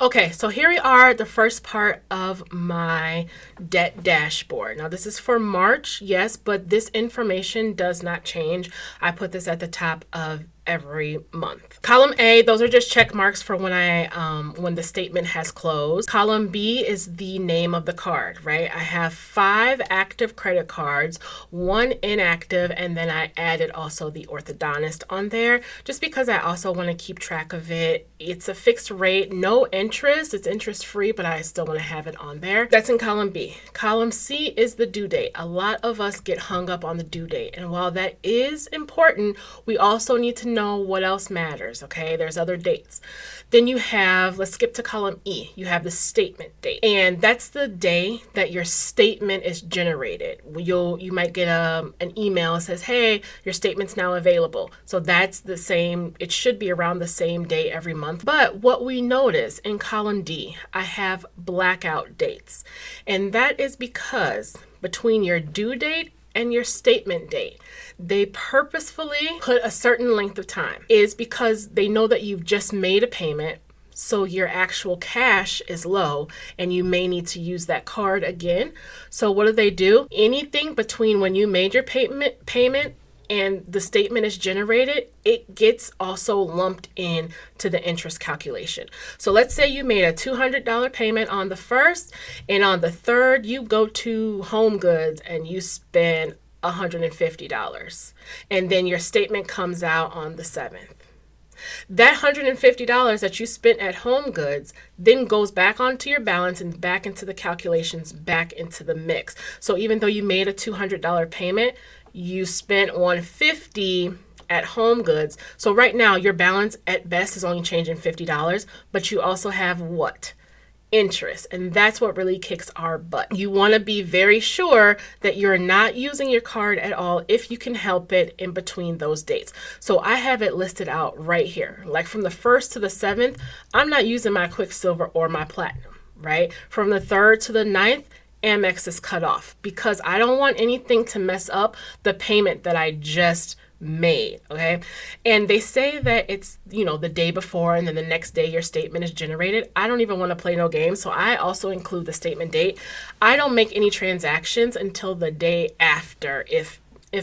Okay, so here we are, the first part of my debt dashboard. Now, this is for March, yes, but this information does not change. I put this at the top of every month. Column A, those are just check marks for when the statement has closed. Column B is the name of the card, right? I have 5 active credit cards, 1 inactive, and then I added also the orthodontist on there just because I also want to keep track of it. It's a fixed rate, no interest. It's interest free, but I still want to have it on there. That's in column B. Column C is the due date. A lot of us get hung up on the due date. And while that is important, we also need to know what else matters, okay? There's other dates. Then you have, let's skip to column E. You have the statement date. And that's the day that your statement is generated. You might get an email that says, hey, your statement's now available. So that's the same, it should be around the same day every month. But what we notice in column D, I have blackout dates. And that is because between your due date and your statement date, they purposefully put a certain length of time. Is because they know that you've just made a payment, so your actual cash is low and you may need to use that card again. So what do? Anything between when you made your payment and the statement is generated, it gets also lumped in to the interest calculation. So let's say you made a $200 payment on the 1st, and on the 3rd, you go to Home Goods and you spend $150. And then your statement comes out on the 7th. That $150 that you spent at Home Goods then goes back onto your balance and back into the calculations, back into the mix. So even though you made a $200 payment, you spent $150 at Home Goods. So right now your balance at best is only changing $50, but you also have what? Interest. And that's what really kicks our butt. You want to be very sure that you're not using your card at all if you can help it in between those dates. So I have it listed out right here. Like from the 1st to the 7th, I'm not using my Quicksilver or my Platinum, right? From the 3rd to the 9th, Amex is cut off because I don't want anything to mess up the payment that I just made, okay? And they say that it's, the day before and then the next day your statement is generated. I don't even want to play no games, so I also include the statement date. I don't make any transactions until the day after, if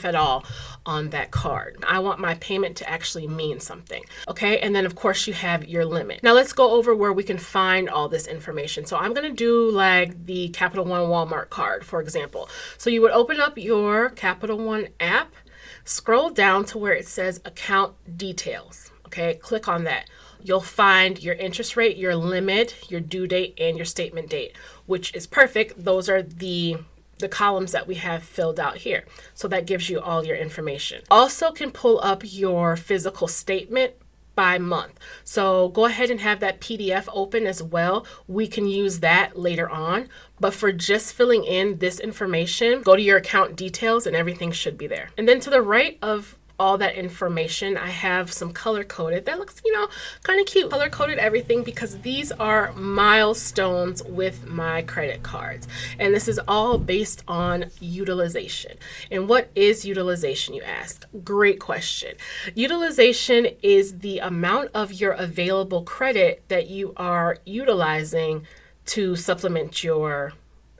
at all, on that card. I want my payment to actually mean something, okay? And then of course you have your limit. Now let's go over where we can find all this information. So I'm gonna do like the Capital One Walmart card, for example. So you would open up your Capital One app, scroll down to where it says account details, okay? Click on that. You'll find your interest rate, your limit, your due date, and your statement date, which is perfect. Those are the columns that we have filled out here. So that gives you all your information. Also can pull up your physical statement by month. So go ahead and have that PDF open as well. We can use that later on. But for just filling in this information, go to your account details and everything should be there. And then to the right of all that information, I have some color coded. That looks, kind of cute. Color coded everything because these are milestones with my credit cards. And this is all based on utilization. And what is utilization, you ask? Great question. Utilization is the amount of your available credit that you are utilizing to supplement your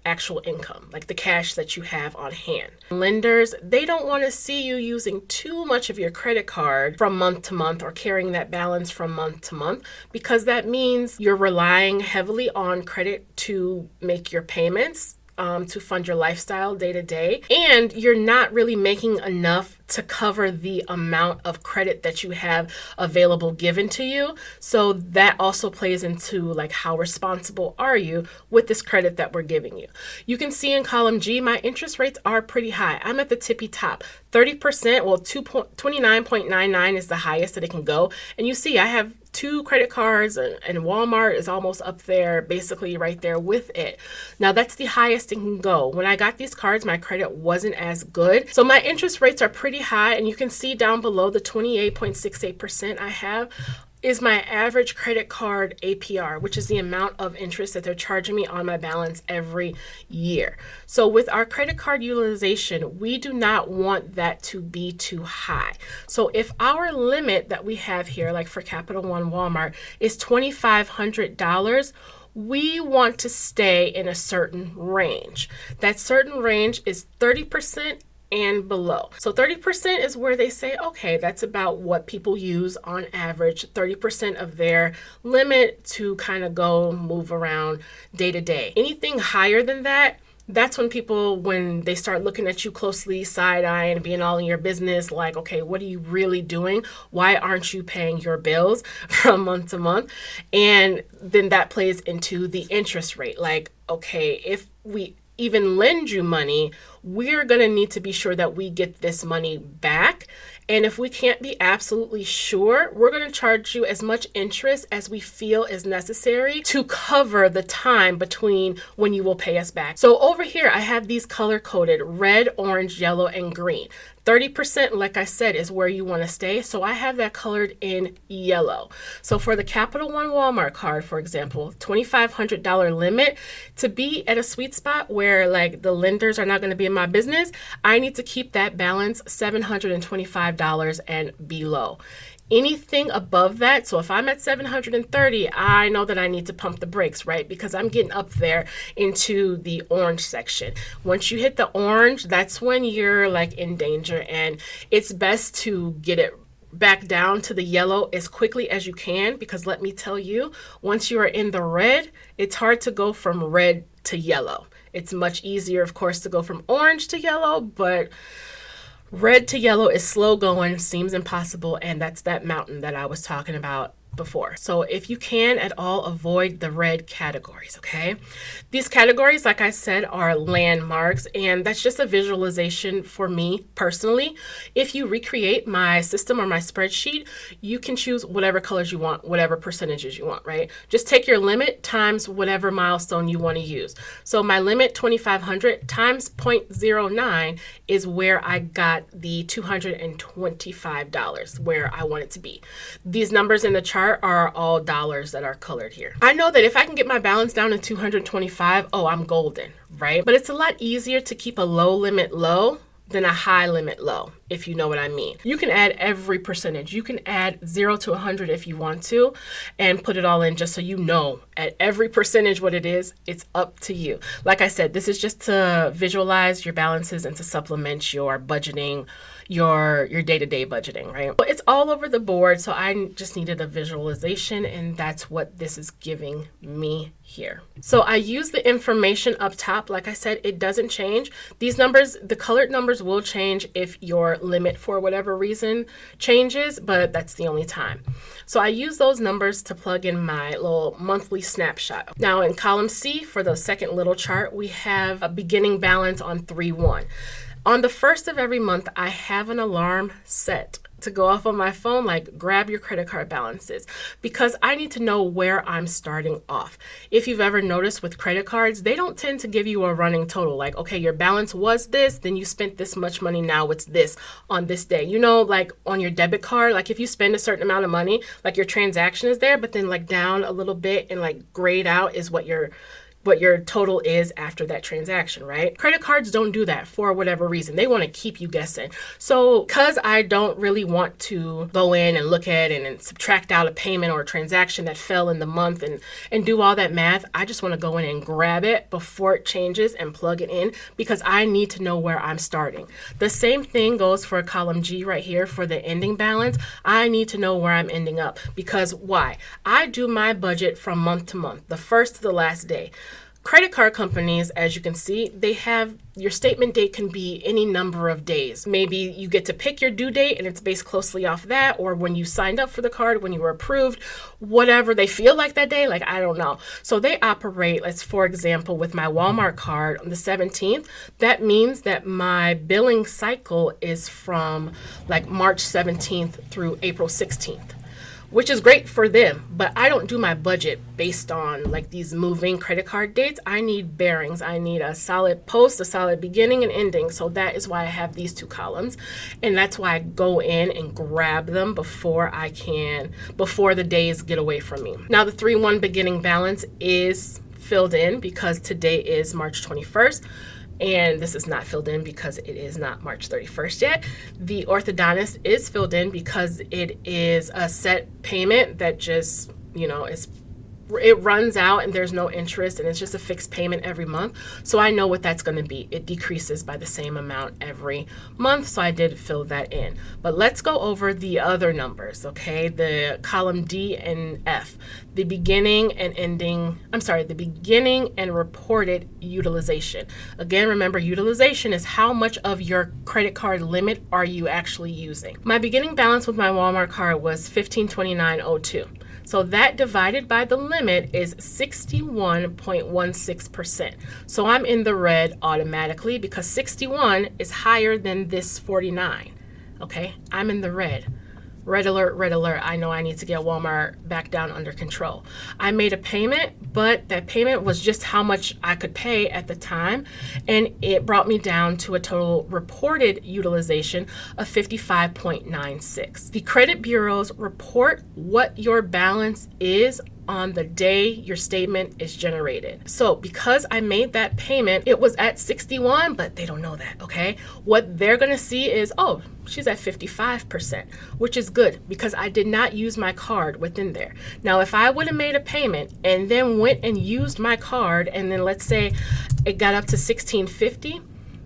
actual income, like the cash that you have on hand. Lenders, they don't want to see you using too much of your credit card from month to month or carrying that balance from month to month, because that means you're relying heavily on credit to make your payments, to fund your lifestyle day to day, and you're not really making enough to cover the amount of credit that you have available given to you. So that also plays into like how responsible are you with this credit that we're giving you. You can see in column G, my interest rates are pretty high. I'm at the tippy top. 30%, well, 29.99 is the highest that it can go. And you see I have 2 credit cards and Walmart is almost up there, basically right there with it. Now that's the highest it can go. When I got these cards, my credit wasn't as good. So my interest rates are pretty high, and you can see down below the 28.68% I have. is my average credit card APR, which is the amount of interest that they're charging me on my balance every year. So with our credit card utilization, we do not want that to be too high. So if our limit that we have here, like for Capital One Walmart, is $2,500, we want to stay in a certain range. That certain range is 30% and below. So 30% is where they say, okay, that's about what people use on average, 30% of their limit to kind of go move around day to day. Anything higher than that, that's when people, when they start looking at you closely, side-eye and being all in your business, like, okay, what are you really doing? Why aren't you paying your bills from month to month? And then that plays into the interest rate. Like, okay, if we even lend you money, we're going to need to be sure that we get this money back. And if we can't be absolutely sure, we're going to charge you as much interest as we feel is necessary to cover the time between when you will pay us back. So over here, I have these color coded: red, orange, yellow, and green. 30%, like I said, is where you want to stay. So I have that colored in yellow. So for the Capital One Walmart card, for example, $2,500 limit, to be at a sweet spot where like the lenders are not going to be in my business, I need to keep that balance $725 and below. Anything above that, so if I'm at 730, I know that I need to pump the brakes, right? Because I'm getting up there into the orange section. Once you hit the orange, that's when you're like in danger, and it's best to get it back down to the yellow as quickly as you can, because let me tell you, once you are in the red, it's hard to go from red to yellow. It's much easier, of course, to go from orange to yellow, but red to yellow is slow going, seems impossible, and that's that mountain that I was talking about before. So if you can at all, avoid the red categories, okay? These categories, like I said, are landmarks, and that's just a visualization for me personally. If you recreate my system or my spreadsheet, you can choose whatever colors you want, whatever percentages you want, right? Just take your limit times whatever milestone you want to use. So my limit, 2,500 times 0.09 is where I got the $225, where I want it to be. These numbers in the chart are all dollars that are colored here. I know that if I can get my balance down to 225, oh, I'm golden, right? But it's a lot easier to keep a low limit low than a high limit low, if you know what I mean. You can add every percentage. You can add 0 to 100 if you want to, and put it all in just so you know at every percentage what it is. It's up to you. Like I said, this is just to visualize your balances and to supplement your budgeting, your day-to-day budgeting, right? But it's all over the board, so I just needed a visualization, and that's what this is giving me here. So I use the information up top. Like I said, it doesn't change. These numbers, the colored numbers will change if your limit for whatever reason changes, but that's the only time. So I use those numbers to plug in my little monthly snapshot. Now in column C, for the second little chart, we have a beginning balance on 3/1. On the first of every month, I have an alarm set to go off on my phone, like grab your credit card balances, because I need to know where I'm starting off. If you've ever noticed with credit cards, they don't tend to give you a running total, like, okay, your balance was this, then you spent this much money, now it's this on this day. You know, like on your debit card, like if you spend a certain amount of money, like your transaction is there, but then like down a little bit and like grayed out is what your total is after that transaction, right? Credit cards don't do that for whatever reason. They want to keep you guessing. So because I don't really want to go in and look at and subtract out a payment or a transaction that fell in the month and do all that math, I just want to go in and grab it before it changes and plug it in, because I need to know where I'm starting. The same thing goes for column G right here for the ending balance. I need to know where I'm ending up, because why? I do my budget from month to month, the first to the last day. Credit card companies, as you can see, they have your statement date can be any number of days. Maybe you get to pick your due date and it's based closely off that, or when you signed up for the card, when you were approved, whatever they feel like that day, like I don't know. So they operate, let's for example, with my Walmart card on the 17th, that means that my billing cycle is from like March 17th through April 16th. which is great for them. But I don't do my budget based on like these moving credit card dates. I need bearings. I need a solid post, a solid beginning and ending. So that is why I have these two columns. And that's why I go in and grab them before the days get away from me. Now the 3/1 beginning balance is filled in because today is March 21st. And this is not filled in because it is not March 31st yet. The orthodontist is filled in because it is a set payment that just, it runs out and there's no interest and it's just a fixed payment every month. So I know what that's going to be. It decreases by the same amount every month. So I did fill that in. But let's go over the other numbers, okay? The column D and F, the beginning and reported utilization. Again, remember, utilization is how much of your credit card limit are you actually using. My beginning balance with my Walmart card was $1529.02. So that divided by the limit is 61.16%. So I'm in the red automatically because 61 is higher than this 49. Okay, I'm in the red. Red alert, red alert. I know I need to get Walmart back down under control. I made a payment, but that payment was just how much I could pay at the time. And it brought me down to a total reported utilization of 55.96. The credit bureaus report what your balance is on the day your statement is generated. So because I made that payment, it was at 61, but they don't know that, okay? What they're gonna see is, oh, she's at 55%, which is good because I did not use my card within there. Now, if I would have made a payment and then went and used my card, and then let's say it got up to 1650,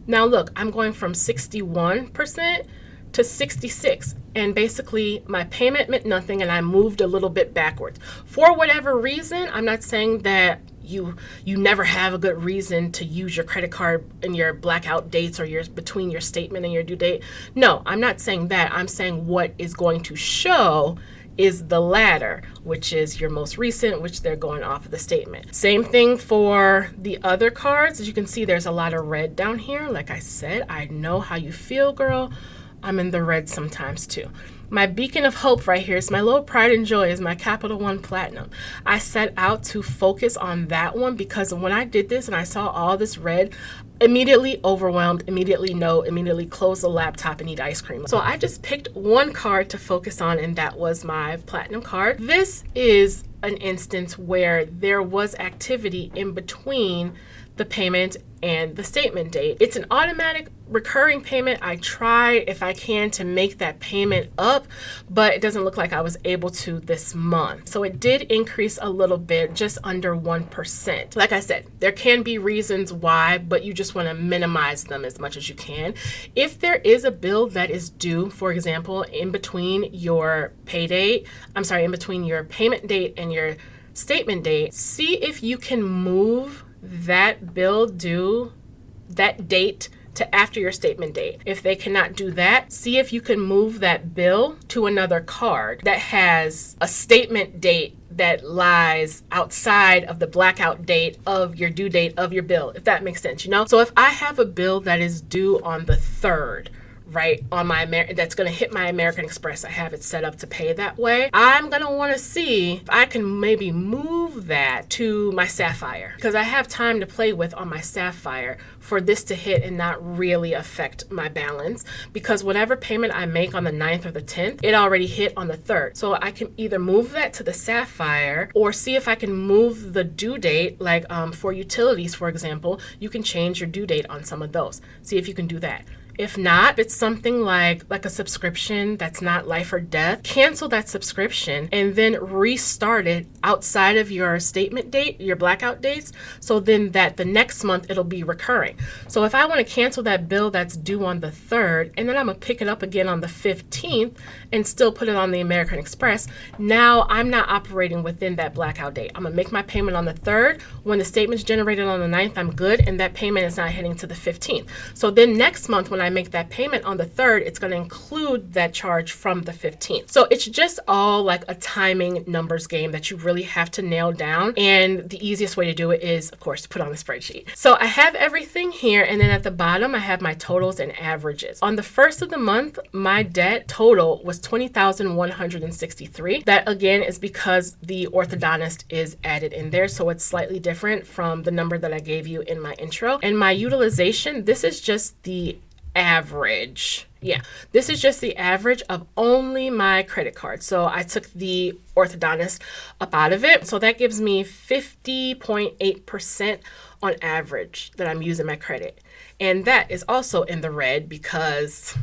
now look, I'm going from 61% to 66, and basically my payment meant nothing and I moved a little bit backwards. For whatever reason, I'm not saying that you never have a good reason to use your credit card in your blackout dates or between your statement and your due date. No, I'm not saying that. I'm saying what is going to show is the latter, which is your most recent, which they're going off of the statement. Same thing for the other cards. As you can see, there's a lot of red down here. Like I said, I know how you feel, girl. I'm in the red sometimes too. My beacon of hope right here is my little pride and joy is my Capital One Platinum. I set out to focus on that one because when I did this and I saw all this red, immediately overwhelmed, immediately closed the laptop and eat ice cream. So I just picked one card to focus on, and that was my Platinum card. This is an instance where there was activity in between the payment and the statement date. It's an automatic recurring payment. I try if I can to make that payment up, but it doesn't look like I was able to this month. So it did increase a little bit, just under 1%. Like I said, there can be reasons why, but you just want to minimize them as much as you can. If there is a bill that is due, for example, in between your in between your payment date and your statement date, see if you can move that bill due, that date, to after your statement date. If they cannot do that, see if you can move that bill to another card that has a statement date that lies outside of the blackout date of your due date of your bill, if that makes sense, So if I have a bill that is due on the 3rd, right, on my that's going to hit my American Express, I have it set up to pay that way, I'm going to want to see if I can maybe move that to my Sapphire, because I have time to play with on my Sapphire for this to hit and not really affect my balance, because whatever payment I make on the 9th or the 10th, it already hit on the 3rd. So I can either move that to the Sapphire or see if I can move the due date, like for utilities, for example, you can change your due date on some of those. See if you can do that. If not, if it's something like a subscription that's not life or death, cancel that subscription and then restart it outside of your statement date, your blackout dates, so then that the next month it'll be recurring. So if I want to cancel that bill that's due on the 3rd, and then I'm going to pick it up again on the 15th and still put it on the American Express, now I'm not operating within that blackout date. I'm going to make my payment on the 3rd. When the statement's generated on the 9th, I'm good, and that payment is not heading to the 15th. So then next month when I I make that payment on the 3rd, it's going to include that charge from the 15th. So it's just all like a timing numbers game that you really have to nail down. And the easiest way to do it is, of course, to put on the spreadsheet. So I have everything here. And then at the bottom, I have my totals and averages. On the 1st of the month, my debt total was $20,163. That again is because the orthodontist is added in there. So it's slightly different from the number that I gave you in my intro. And my utilization, this is just the average. Yeah, this is just the average of only my credit card. So I took the orthodontist up out of it. So that gives me 50.8% on average that I'm using my credit. And that is also in the red because,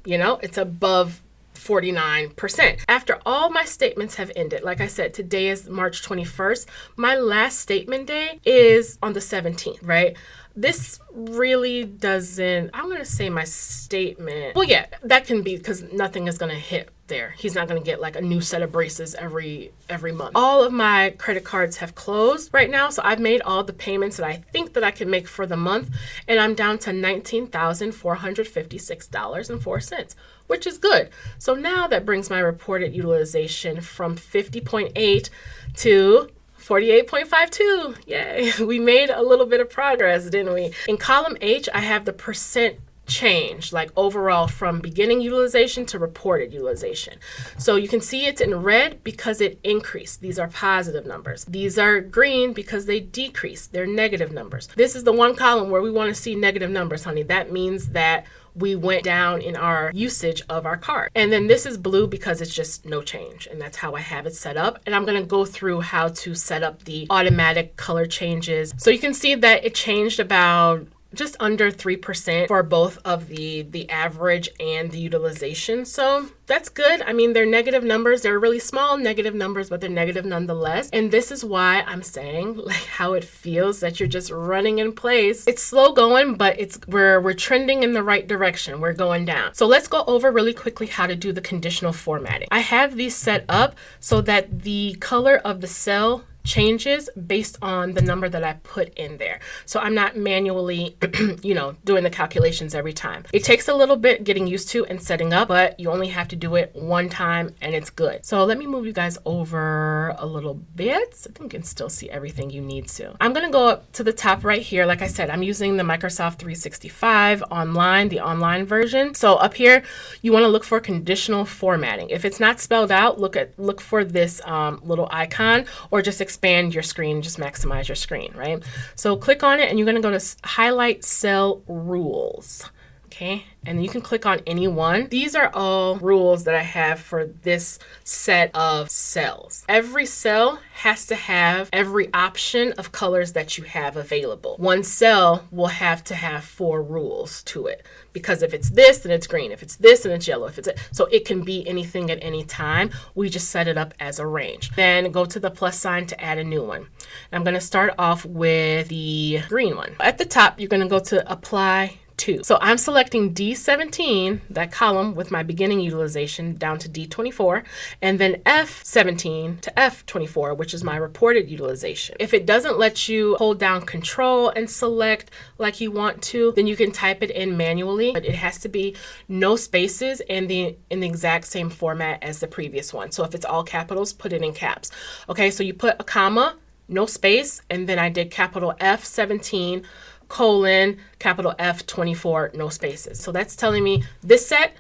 you know, it's above 49%. After all my statements have ended, like I said, today is March 21st. My last statement day is on the 17th, right? This really doesn't, I'm going to say my statement. Well, yeah, that can be because nothing is going to hit there. He's not going to get like a new set of braces every month. All of my credit cards have closed right now. So I've made all the payments that I think that I can make for the month. And I'm down to $19,456.04, which is good. So now that brings my reported utilization from 50.8 to 48.52. Yay. We made a little bit of progress, didn't we? In column H, I have the percent change, like overall from beginning utilization to reported utilization. So you can see it's in red because it increased. These are positive numbers. These are green because they decreased. They're negative numbers. This is the one column where we want to see negative numbers, honey. That means that we went down in our usage of our card. And then this is blue because it's just no change. And that's how I have it set up. And I'm going to go through how to set up the automatic color changes. So you can see that it changed about just under 3% for both of the average and the utilization. So that's good. I mean, they're negative numbers. They're really small negative numbers, but they're negative nonetheless. And this is why I'm saying like how it feels that you're just running in place. It's slow going, but we're trending in the right direction. We're going down. So let's go over really quickly how to do the conditional formatting. I have these set up so that the color of the cell changes based on the number that I put in there. So I'm not manually, doing the calculations every time. It takes a little bit getting used to and setting up, but you only have to do it one time and it's good. So let me move you guys over a little bit. I think you can still see everything you need to. I'm going to go up to the top right here. Like I said, I'm using the Microsoft 365 online, the online version. So up here, you want to look for conditional formatting. If it's not spelled out, look for this little icon, or just expand your screen, just maximize your screen, right? So click on it and you're going to go to highlight cell rules. Okay, and then you can click on any one. These are all rules that I have for this set of cells. Every cell has to have every option of colors that you have available. One cell will have to have 4 rules to it, because if it's this, then it's green. If it's this, then it's yellow. So it can be anything at any time. We just set it up as a range. Then go to the plus sign to add a new one. And I'm going to start off with the green one. At the top, you're going to go to apply to. So I'm selecting D17, that column with my beginning utilization, down to D24, and then F17 to F24, which is my reported utilization. If it doesn't let you hold down Control and select like you want to, then you can type it in manually, but it has to be no spaces and in the exact same format as the previous one. So if it's all capitals, put it in caps. Okay, so you put a comma, no space, and then I did capital F17 colon capital F24, no spaces. So that's telling me this set.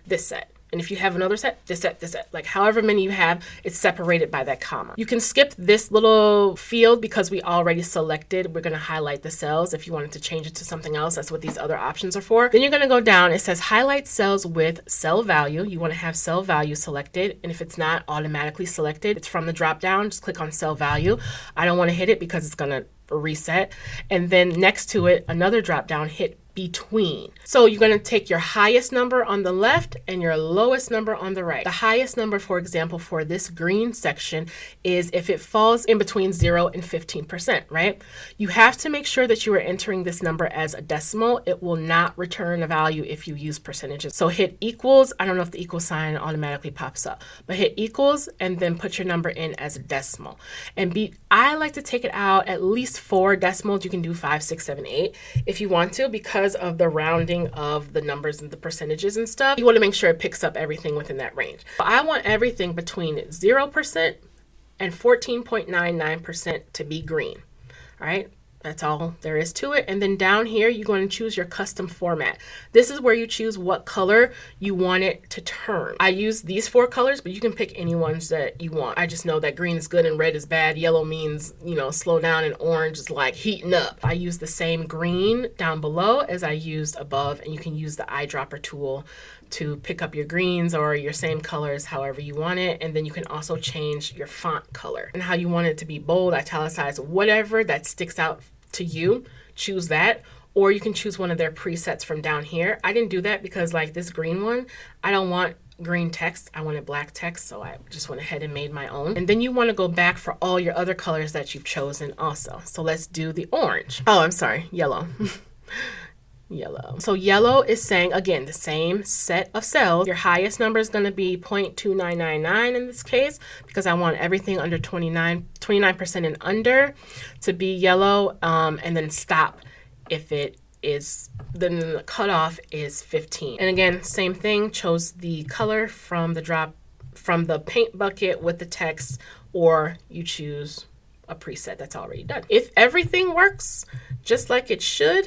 And if you have another set, this set, like however many you have, it's separated by that comma. You can skip this little field because we already selected. We're going to highlight the cells. If you wanted to change it to something else, that's what these other options are for. Then you're going to go down. It says highlight cells with cell value. You want to have cell value selected. And if it's not automatically selected, it's from the drop down. Just click on cell value. I don't want to hit it because it's going to reset. And then next to it, another drop down, hit between. So you're going to take your highest number on the left and your lowest number on the right. The highest number, for example, for this green section is if it falls in between 0 and 15%, right? You have to make sure that you are entering this number as a decimal. It will not return a value if you use percentages. So hit equals. I don't know if the equal sign automatically pops up, but hit equals and then put your number in as a decimal. And I like to take it out at least 4 decimals. You can do 5, 6, 7, 8 if you want to, because because of the rounding of the numbers and the percentages and stuff, you want to make sure it picks up everything within that range. I want everything between 0% and 14.99% to be green. All right. That's all there is to it. And then down here, you're going to choose your custom format. This is where you choose what color you want it to turn. I use these 4 colors, but you can pick any ones that you want. I just know that green is good and red is bad. Yellow means, slow down, and orange is like heating up. I use the same green down below as I used above, and you can use the eyedropper tool to pick up your greens or your same colors however you want it. And then you can also change your font color and how you want it to be bold, italicized, whatever that sticks out to you, choose that. Or you can choose one of their presets from down here. I didn't do that because like this green one, I don't want green text. I wanted black text, so I just went ahead and made my own. And then you want to go back for all your other colors that you've chosen also. So let's do the orange. Oh, I'm sorry, yellow. Yellow. So yellow is saying, again, the same set of cells. Your highest number is going to be 0.2999 in this case, because I want everything under 29% and under to be yellow, and then stop if it is, then the cutoff is 15. And again, same thing, chose the color from the paint bucket with the text, or you choose a preset that's already done. If everything works just like it should,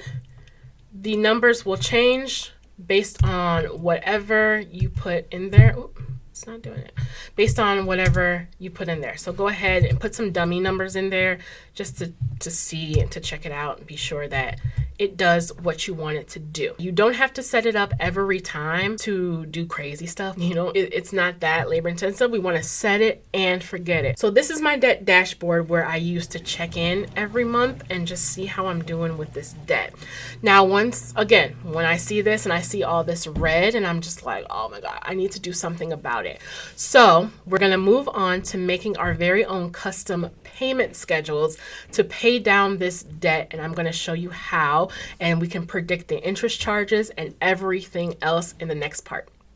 the numbers will change based on whatever you put in there. Ooh, it's not doing it. Based on whatever you put in there. So go ahead and put some dummy numbers in there just to see and to check it out and be sure that it does what you want it to do. You don't have to set it up every time to do crazy stuff. It's not that labor intensive. We want to set it and forget it. So this is my debt dashboard where I use to check in every month and just see how I'm doing with this debt. Now, when I see this and I see all this red and I'm just like, oh my God, I need to do something about it. So we're going to move on to making our very own custom payment schedules to pay down this debt. And I'm going to show you how, and we can predict the interest charges and everything else in the next part.